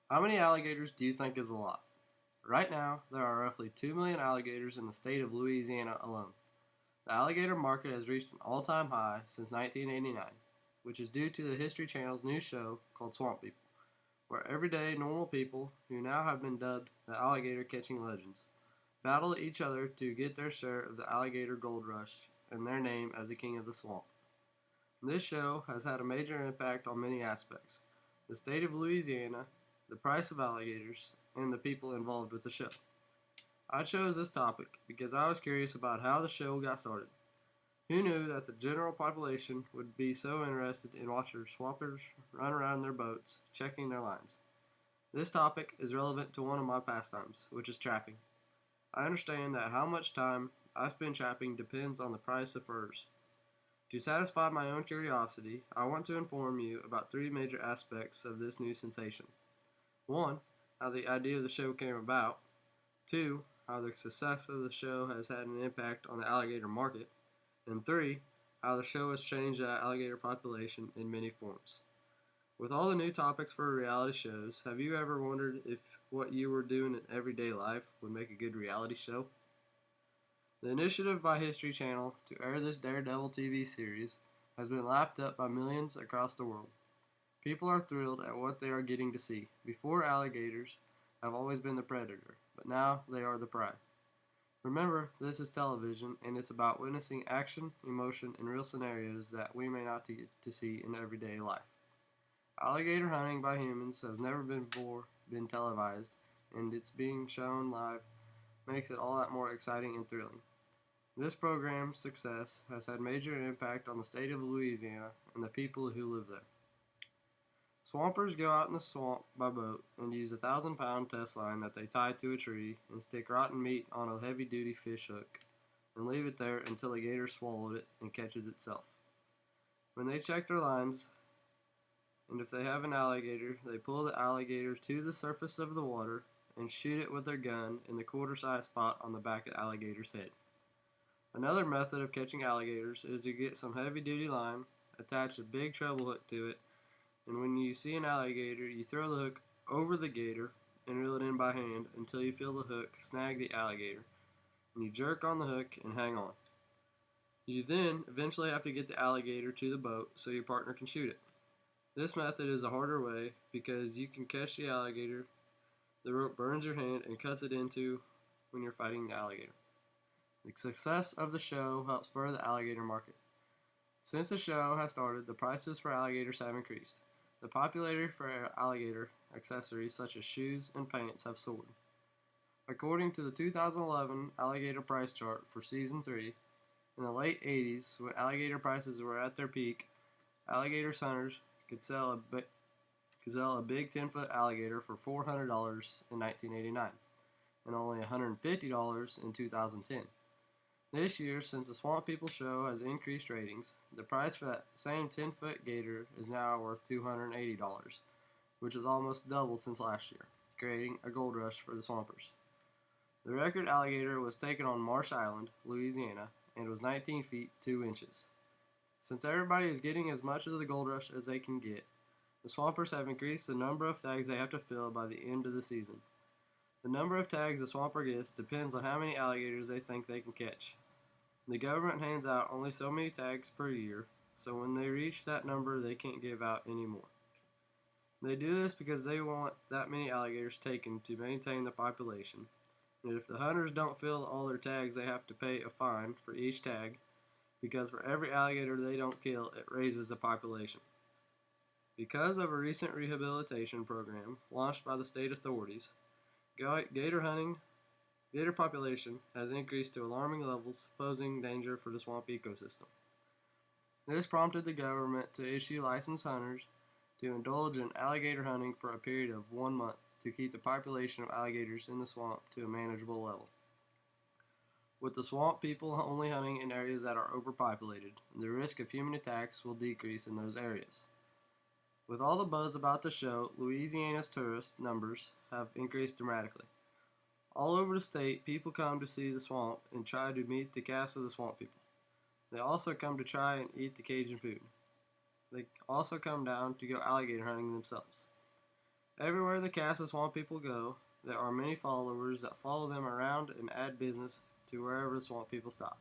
How many alligators do you think is a lot? Right now, there are roughly 2 million alligators in the state of Louisiana alone. The alligator market has reached an all time high since 1989, which is due to the History Channel's new show called Swamp People, where everyday normal people, who now have been dubbed the alligator catching legends, battle each other to get their share of the alligator gold rush and their name as the king of the swamp. This show has had a major impact on many aspects: the state of Louisiana, the price of alligators, and the people involved with the show. I chose this topic because I was curious about how the show got started. Who knew that the general population would be so interested in watching swampers run around their boats, checking their lines? This topic is relevant to one of my pastimes, which is trapping. I understand that how much time I spend trapping depends on the price of furs. To satisfy my own curiosity, I want to inform you about three major aspects of this new sensation. One, how the idea of the show came about. Two, how the success of the show has had an impact on the alligator market. And three, how the show has changed the alligator population in many forms. With all the new topics for reality shows, have you ever wondered if what you were doing in everyday life would make a good reality show? The initiative by History Channel to air this Daredevil TV series has been lapped up by millions across the world. People are thrilled at what they are getting to see. Before, alligators have always been the predator, but now they are the prey. Remember, this is television, and it's about witnessing action, emotion, and real scenarios that we may not get to see in everyday life. Alligator hunting by humans has never before been televised, and it's being shown live makes it all that more exciting and thrilling. This program's success has had major impact on the state of Louisiana and the people who live there. Swampers go out in the swamp by boat and use a 1,000-pound test line that they tie to a tree and stick rotten meat on a heavy-duty fish hook and leave it there until a gator swallowed it and catches itself. When they check their lines, and if they have an alligator, they pull the alligator to the surface of the water and shoot it with their gun in the quarter-size spot on the back of the alligator's head. Another method of catching alligators is to get some heavy-duty line, attach a big treble hook to it, and when you see an alligator, you throw the hook over the gator and reel it in by hand until you feel the hook snag the alligator, and you jerk on the hook and hang on. You then eventually have to get the alligator to the boat so your partner can shoot it. This method is a harder way because you can catch the alligator, the rope burns your hand and cuts it into when you're fighting the alligator. The success of the show helps spur the alligator market. Since the show has started, the prices for alligators have increased. The popularity for alligator accessories such as shoes and pants have soared. According to the 2011 alligator price chart for season 3, in the late 80s, when alligator prices were at their peak, alligator hunters could sell a big 10-foot alligator for $400 in 1989 and only $150 in 2010. This year, since the Swamp People show has increased ratings, the price for that same 10-foot gator is now worth $280, which is almost double since last year, creating a gold rush for the Swampers. The record alligator was taken on Marsh Island, Louisiana, and was 19 feet 2 inches. Since everybody is getting as much of the gold rush as they can get, the Swampers have increased the number of tags they have to fill by the end of the season. The number of tags a swamper gets depends on how many alligators they think they can catch. The government hands out only so many tags per year, so when they reach that number, they can't give out any more. They do this because they want that many alligators taken to maintain the population, and if the hunters don't fill all their tags, they have to pay a fine for each tag, because for every alligator they don't kill, it raises the population. Because of a recent rehabilitation program launched by the state authorities, gator population has increased to alarming levels, posing danger for the swamp ecosystem. This prompted the government to issue licensed hunters to indulge in alligator hunting for a period of 1 month to keep the population of alligators in the swamp to a manageable level. With the swamp people only hunting in areas that are overpopulated, the risk of human attacks will decrease in those areas. With all the buzz about the show, Louisiana's tourist numbers have increased dramatically. All over the state, people come to see the swamp and try to meet the cast of the Swamp People. They also come to try and eat the Cajun food. They also come down to go alligator hunting themselves. Everywhere the cast of Swamp People go, there are many followers that follow them around and add business to wherever the Swamp People stop.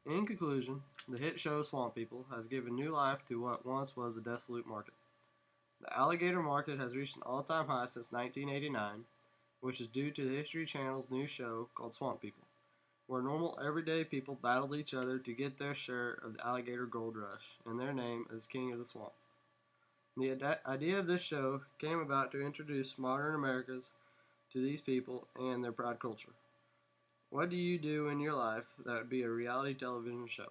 In conclusion, the hit show Swamp People has given new life to what once was a desolate market. The alligator market has reached an all-time high since 1989, which is due to the History Channel's new show called Swamp People, where normal everyday people battled each other to get their share of the alligator gold rush, and their name is King of the Swamp. The idea of this show came about to introduce modern Americans to these people and their proud culture. What do you do in your life that would be a reality television show?